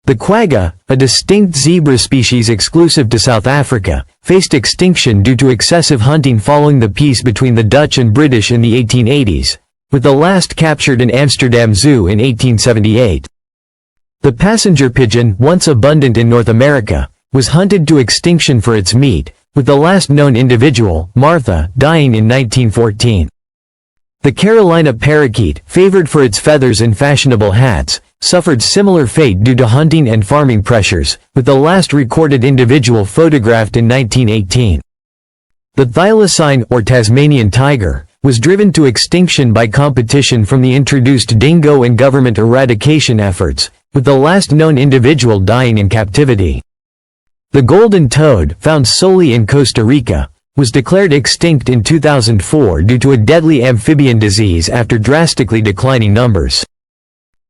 The quagga, a distinct zebra species exclusive to South Africa, faced extinction due to excessive hunting following the peace between the Dutch and British in the 1880s, with the last captured in Amsterdam Zoo in 1878. The passenger pigeon, once abundant in North America, was hunted to extinction for its meat, with the last known individual, Martha, dying in 1914. The Carolina parakeet, favored for its feathers and fashionable hats, suffered similar fate due to hunting and farming pressures, with the last recorded individual photographed in 1918. The thylacine, or Tasmanian tiger, was driven to extinction by competition from the introduced dingo and government eradication efforts, with the last known individual dying in captivity. The golden toad, found solely in Costa Rica, was declared extinct in 2004 due to a deadly amphibian disease after drastically declining numbers.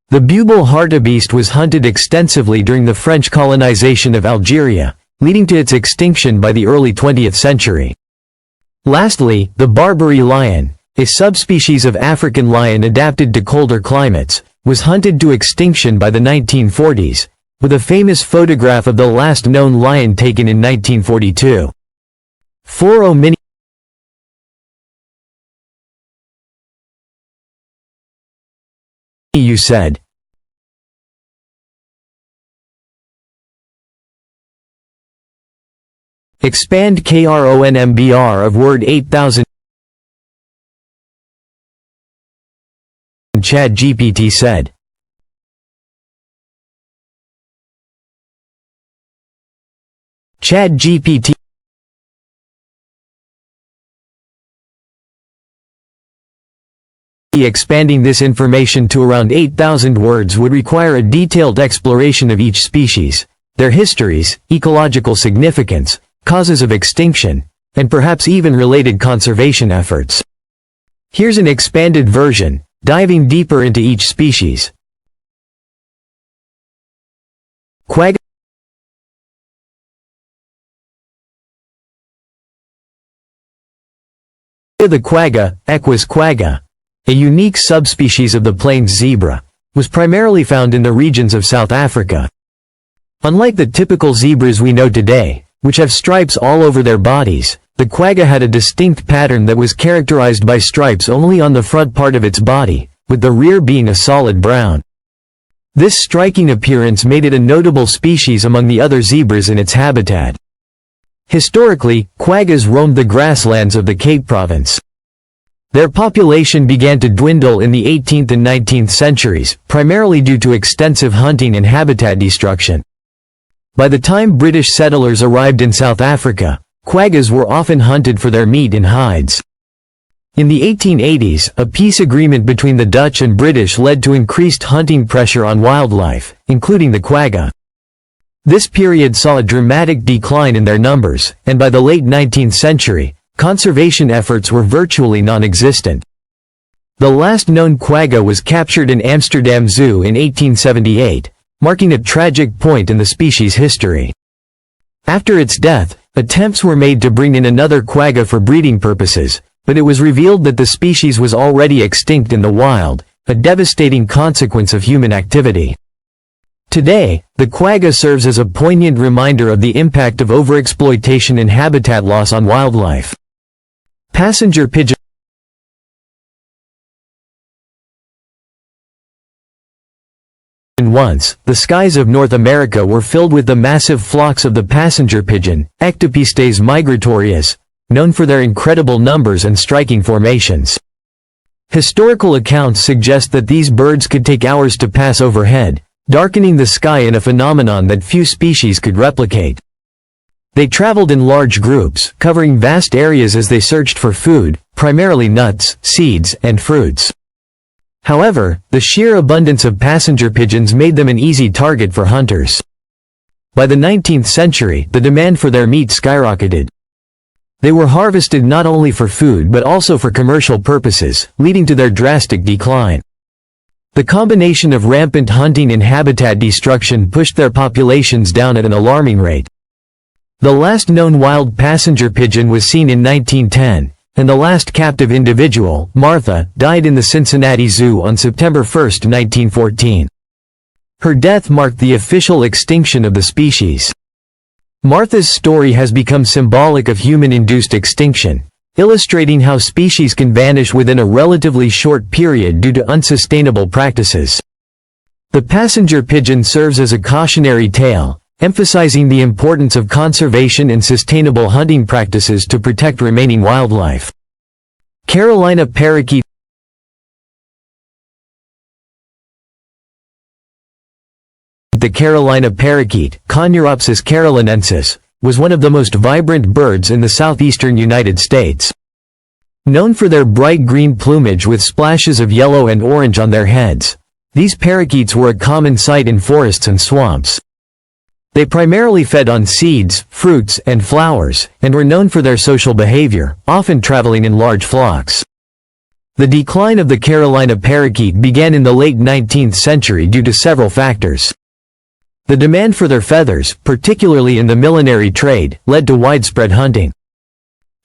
The bugle hartebeest was hunted extensively during the French colonization of Algeria, leading to its extinction by the early 20th century. Lastly, the Barbary lion, a subspecies of African lion adapted to colder climates, was hunted to extinction by the 1940s, with a famous photograph of the last known lion taken in 1942. 40 mini You said. Expand KRONMBR of word 8000. ChatGPT said. ChatGPT expanding this information to around 8,000 words would require a detailed exploration of each species, their histories, ecological significance, causes of extinction, and perhaps even related conservation efforts. Here's an expanded version, diving deeper into each species. Quagga. The quagga, Equus quagga, a unique subspecies of the plains zebra, was primarily found in the regions of South Africa. Unlike the typical zebras we know today, which have stripes all over their bodies, the quagga had a distinct pattern that was characterized by stripes only on the front part of its body, with the rear being a solid brown. This striking appearance made it a notable species among the other zebras in its habitat. Historically, quaggas roamed the grasslands of the Cape Province. Their population began to dwindle in the 18th and 19th centuries, primarily due to extensive hunting and habitat destruction. By the time British settlers arrived in South Africa, quaggas were often hunted for their meat and hides. In the 1880s, a peace agreement between the Dutch and British led to increased hunting pressure on wildlife, including the quagga. This period saw a dramatic decline in their numbers, and by the late 19th century, conservation efforts were virtually non-existent. The last known quagga was captured in Amsterdam Zoo in 1878, marking a tragic point in the species' history. After its death, attempts were made to bring in another quagga for breeding purposes, but it was revealed that the species was already extinct in the wild, a devastating consequence of human activity. Today, the quagga serves as a poignant reminder of the impact of overexploitation and habitat loss on wildlife. Passenger pigeon. Once, the skies of North America were filled with the massive flocks of the passenger pigeon, Ectopistes migratorius, known for their incredible numbers and striking formations. Historical accounts suggest that these birds could take hours to pass overhead, darkening the sky in a phenomenon that few species could replicate. They traveled in large groups, covering vast areas as they searched for food, primarily nuts, seeds, and fruits. However, the sheer abundance of passenger pigeons made them an easy target for hunters. By the 19th century, the demand for their meat skyrocketed. They were harvested not only for food but also for commercial purposes, leading to their drastic decline. The combination of rampant hunting and habitat destruction pushed their populations down at an alarming rate. The last known wild passenger pigeon was seen in 1910, and the last captive individual, Martha, died in the Cincinnati Zoo on September 1, 1914. Her death marked the official extinction of the species. Martha's story has become symbolic of human-induced extinction, illustrating how species can vanish within a relatively short period due to unsustainable practices. The passenger pigeon serves as a cautionary tale, emphasizing the importance of conservation and sustainable hunting practices to protect remaining wildlife. Carolina parakeet. The Carolina parakeet, Conurhopsis carolinensis, was one of the most vibrant birds in the southeastern United States. Known for their bright green plumage with splashes of yellow and orange on their heads, these parakeets were a common sight in forests and swamps. They primarily fed on seeds, fruits, and flowers, and were known for their social behavior, often traveling in large flocks. The decline of the Carolina parakeet began in the late 19th century due to several factors. The demand for their feathers, particularly in the millinery trade, led to widespread hunting.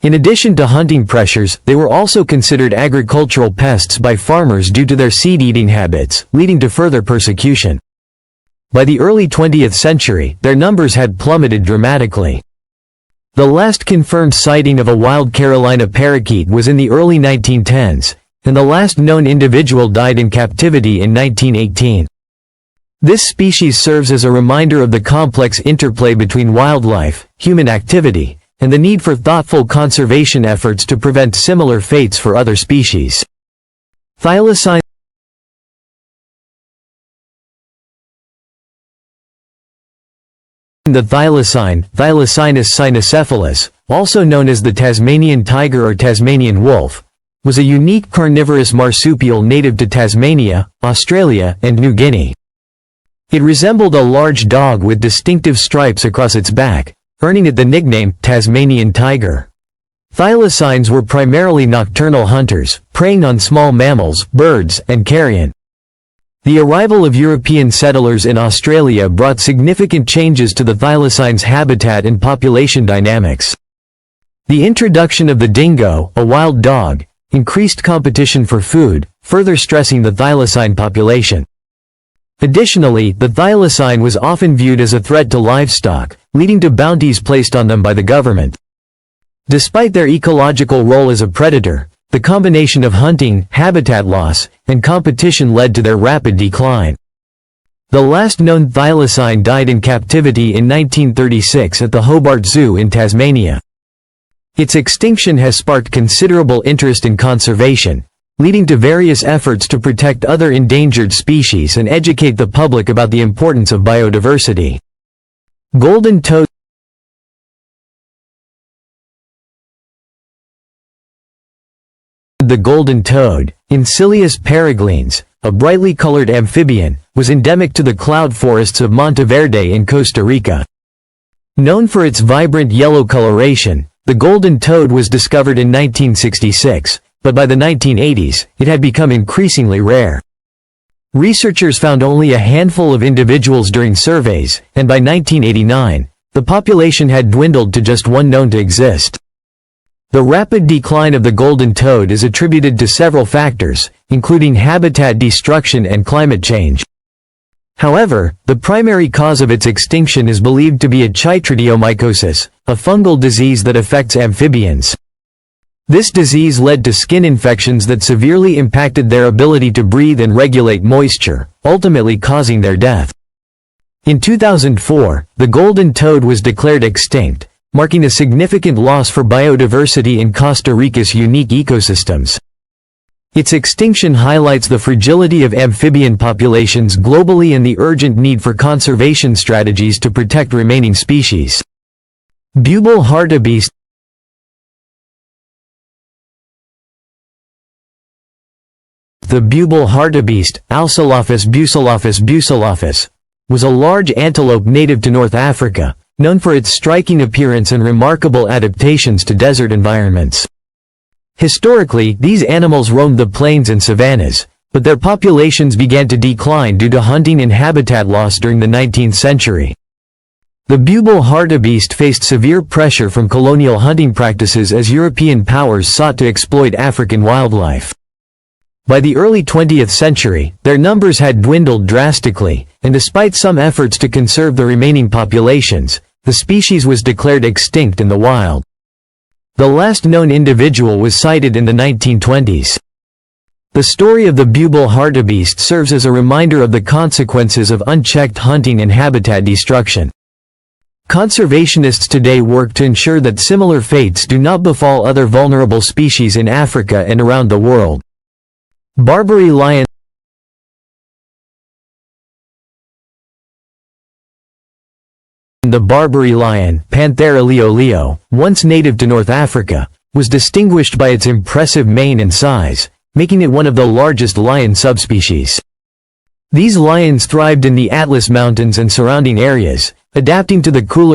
In addition to hunting pressures, they were also considered agricultural pests by farmers due to their seed-eating habits, leading to further persecution. By the early 20th century, their numbers had plummeted dramatically. The last confirmed sighting of a wild Carolina parakeet was in the early 1910s, and the last known individual died in captivity in 1918. This species serves as a reminder of the complex interplay between wildlife, human activity, and the need for thoughtful conservation efforts to prevent similar fates for other species. Thylacine. The thylacine, Thylacinus cynocephalus, also known as the Tasmanian tiger or Tasmanian wolf, was a unique carnivorous marsupial native to Tasmania, Australia, and New Guinea. It resembled a large dog with distinctive stripes across its back, earning it the nickname Tasmanian tiger. Thylacines were primarily nocturnal hunters, preying on small mammals, birds, and carrion. The arrival of European settlers in Australia brought significant changes to the thylacines' habitat and population dynamics. The introduction of the dingo, a wild dog, increased competition for food, further stressing the thylacine population. Additionally, the thylacine was often viewed as a threat to livestock, leading to bounties placed on them by the government. Despite their ecological role as a predator, the combination of hunting, habitat loss, and competition led to their rapid decline. The last known thylacine died in captivity in 1936 at the Hobart Zoo in Tasmania. Its extinction has sparked considerable interest in conservation, leading to various efforts to protect other endangered species and educate the public about the importance of biodiversity. Golden toad. The golden toad, Incilius peregrines, a brightly colored amphibian, was endemic to the cloud forests of Monteverde in Costa Rica. Known for its vibrant yellow coloration, the golden toad was discovered in 1966. But by the 1980s, it had become increasingly rare. Researchers found only a handful of individuals during surveys, and by 1989, the population had dwindled to just one known to exist. The rapid decline of the golden toad is attributed to several factors, including habitat destruction and climate change. However, the primary cause of its extinction is believed to be a chytridiomycosis, a fungal disease that affects amphibians. This disease led to skin infections that severely impacted their ability to breathe and regulate moisture, ultimately causing their death. In 2004, the golden toad was declared extinct, marking a significant loss for biodiversity in Costa Rica's unique ecosystems. Its extinction highlights the fragility of amphibian populations globally and the urgent need for conservation strategies to protect remaining species. Bubal hartebeest. The bubal hartebeest, Alcelaphus bucellaphus, was a large antelope native to North Africa, known for its striking appearance and remarkable adaptations to desert environments. Historically, these animals roamed the plains and savannas, but their populations began to decline due to hunting and habitat loss during the 19th century. The bubal hartebeest faced severe pressure from colonial hunting practices as European powers sought to exploit African wildlife. By the early 20th century, their numbers had dwindled drastically, and despite some efforts to conserve the remaining populations, the species was declared extinct in the wild. The last known individual was sighted in the 1920s. The story of the Bubal hartebeest serves as a reminder of the consequences of unchecked hunting and habitat destruction. Conservationists today work to ensure that similar fates do not befall other vulnerable species in Africa and around the world. Barbary lion. The Barbary lion, Panthera leo, once native to North Africa, was distinguished by its impressive mane and size, making it one of the largest lion subspecies. These lions thrived in the Atlas Mountains and surrounding areas, adapting to the cooler